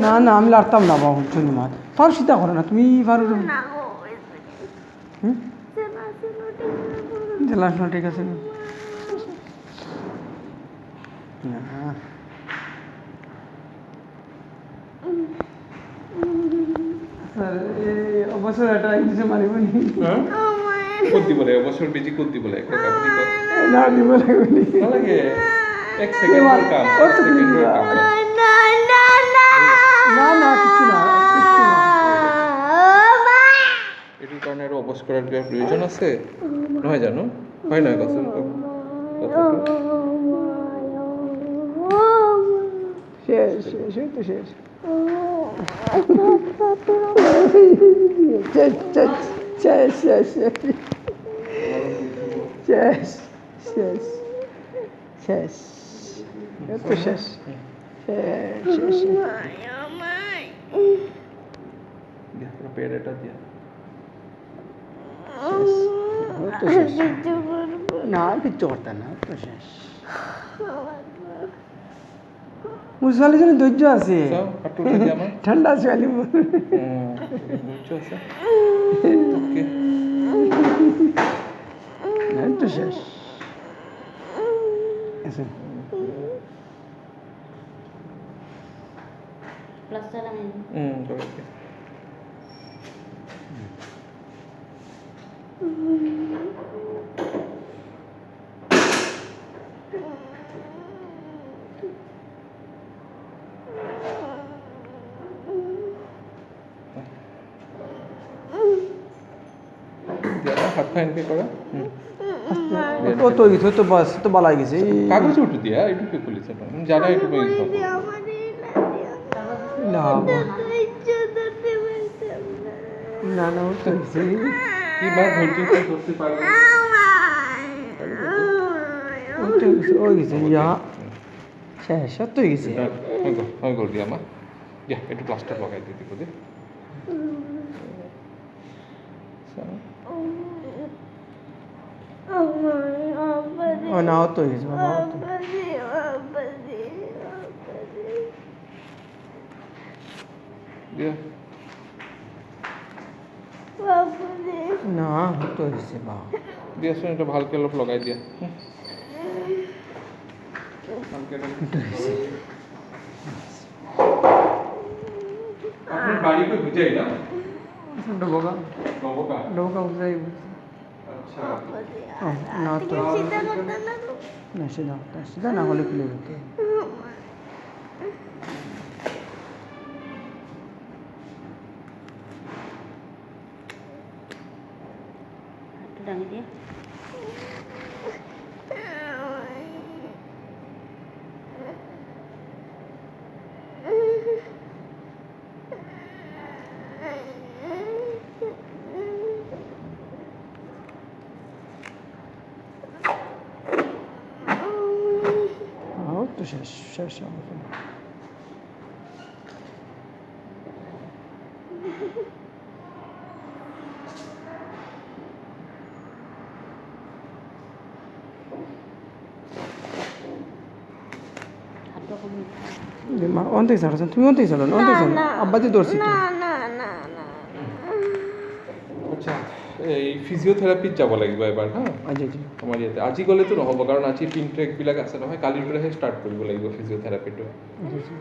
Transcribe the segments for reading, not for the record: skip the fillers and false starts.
না না আমি লাড়তাম না বাবু চুনি মাছ ফারু চিন্তা করো না তুমি ফারু জেলা শোনা ঠিক আছে না অবসর এটা কিছু মারিবনি কুদ্দি বলে অবসর বেশি কুদ্দি বলে না দিব লাগবে লাগে এক সেকেন্ডের কাম সেকেন্ডের কাম না না কিছু না এটির কারণে আরো অবস করার প্রয়োজন আছে নয় জানো হয় না কথা শেষ শেষ তো শেষ শেষ শেষ শেষ শেষ শেষ তো শেষ শেষ পেড়েটা দিয়া না কিচ্ছু করতে না তো শেষ মুসলিমের জন্য ধৈর্য আছে ঠান্ডা আছে খালি তো শেষ হাত পা এনকে করা ও তো গেছে তো বাস তো বালাই গেছে কাগজ উঠে দিয়া এটুকু খুলেছে জানা এটুকু ইউজ হবে না না না ও তো গেছে কি বার ধৈর্য করতে পারবে ও গেছে ইয়া শেষ তো গেছে আমি করে দিই আমার যা একটু প্লাস্টার লাগাই দিতে বলি ও না তো গেছে বাবা না তো গেছে বাবা দিয়া শুনে এটা ভালকে অলপ লগাই দিয়া আপনার বাড়ি কই বুঝাই না ডোকা নবকা ডোকা বুঝাই আচ্ছা না তো না সেটা না হলে খুলে যেত তো শেষ শেষ অন্তেই ছাড়ছেন তুমি অন্তেই চালো না অন্তেই চালো আব্বাজি ধরছি তো আচ্ছা এই ফিজিঅথেৰাপিত যাব লাগিব এবাৰ হা আমাৰ ইয়াতে আজি গ'লে তো নহ'ব কাৰণ আজি পিন ট্ৰেকবিলাক আছে নহয় কালিৰ পৰাহে ষ্টাৰ্ট কৰিব লাগিব ফিজিঅথেৰাপিটো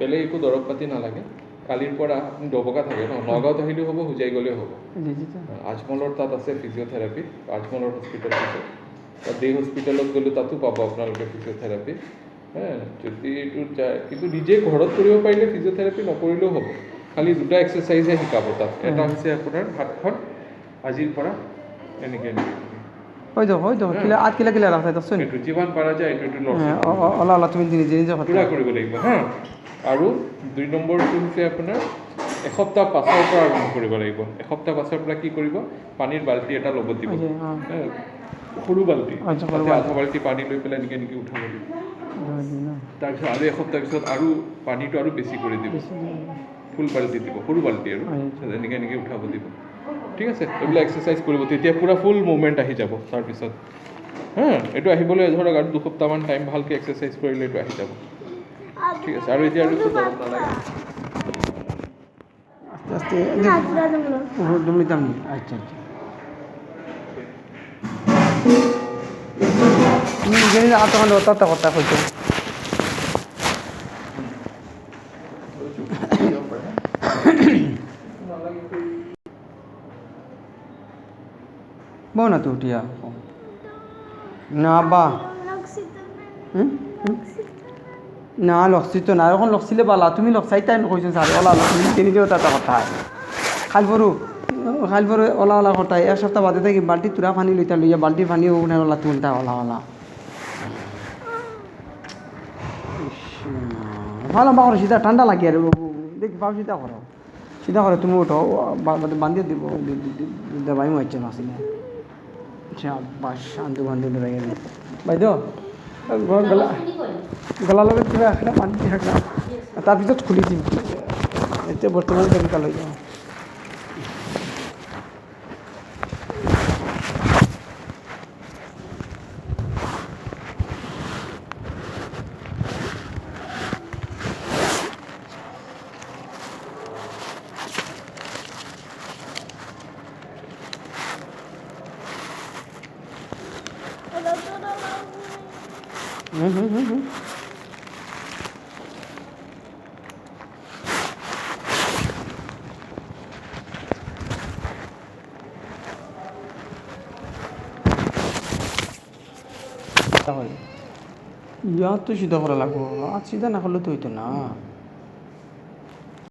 বেলেগ একো দৰৱ পাতি নালাগে কালিৰ পৰা আপুনি ডবকা থাকে ন নগাঁৱত আহিলেও হ'ব হোজাই গ'লেও হ'ব আজমলৰ তাত আছে ফিজিঅথেৰাপি আজমলৰ হস্পিটেল আছে বা দে হস্পিটেলত গ'লেও তাতো পাব আপোনালোকে ফিজিঅথেৰাপি যদি এইটো যায় কিন্তু নিজে ঘৰত কৰিব পাৰিলে ফিজিঅথেৰাপি নকৰিলেও হ'ব খালি দুটা এক্সাৰচাইজহে শিকাব তাত এটা হৈছে আপোনাৰ হাতখন আজিৰ পৰা এনেকৈ হৈ যাব কিলা আঠ কিলা ৰাখা তো শুনি এইটো যিমান পৰা যায় এইটো অলা তুমি নিজে নিজে পুৰা কৰিব লাগিব হা আৰু 2 নম্বৰটো হৈছে আপোনাৰ এসপ্তাহ পাছৰ পৰা আৰম্ভ কৰিব লাগিব এসপ্তাহ পাছৰ পৰা কি কৰিব পানীৰ বাল্টি এটা ল'ব দিব সৰু বাল্টি আধা বাল্টি পানী লৈ পেলাই এনেকৈ উঠাব দিব তাৰপিছত আৰু এসপ্তাহ পিছত আৰু পানীটো আৰু বেছি কৰি দিব ফুল বাল্টি দিব সৰু বাল্টি আৰু এনেকৈ উঠাব দিব ঠিক আছে এইবিলাক এক্সাৰচাইজ কৰিব তেতিয়া পুৰা ফুল মুভমেণ্ট আহি যাব তাৰপিছত এইটো আহিবলৈ ধৰক আৰু 2 সপ্তাহমান টাইম ভালকৈ এক্সাৰচাইজ কৰিলে এইটো আহি যাব ঠিক আছে আৰু এতিয়া আৰু নালাগে দুমলিতাম নি আচ্ছা আচ্ছা তুমি নিজে নিজে আর তখন অত কথা হইতো বউ না তো উঠিয়া না বা না লক্সি তো না এখন লক্সিলে বালা তুমি লক্সাইতাই নকইছো স্যার ওলা নিজে নিজে ওটা কথা খাল পরে ওলা ওলা কথা এক সপ্তাহ বাদে থাকি বাল্টি তুরা পানি লইতা লইয়া বাল্টি পানি ওখানে ওলা তুলতা ওলা ওলা ভালো বাকর সিধা ঠান্ডা লাগে আর দেখি পাও সিধা করো তুমি ওঠো বান্ধিয়ে দিব ভাই মারছে মাসি না আচ্ছা বাস শান্ত বান্ধি ধরে গেলে ভাই তো গলা লগে কিবা একটা বান্ধি থাকলাম তাৰপিছত খুলি দিম এতিয়া বৰ্তমান কেনেকুৱা লৈ যাওঁ ইয়াত তো সিধা করা লাগবো আর সিধা না করলে তো হইতো না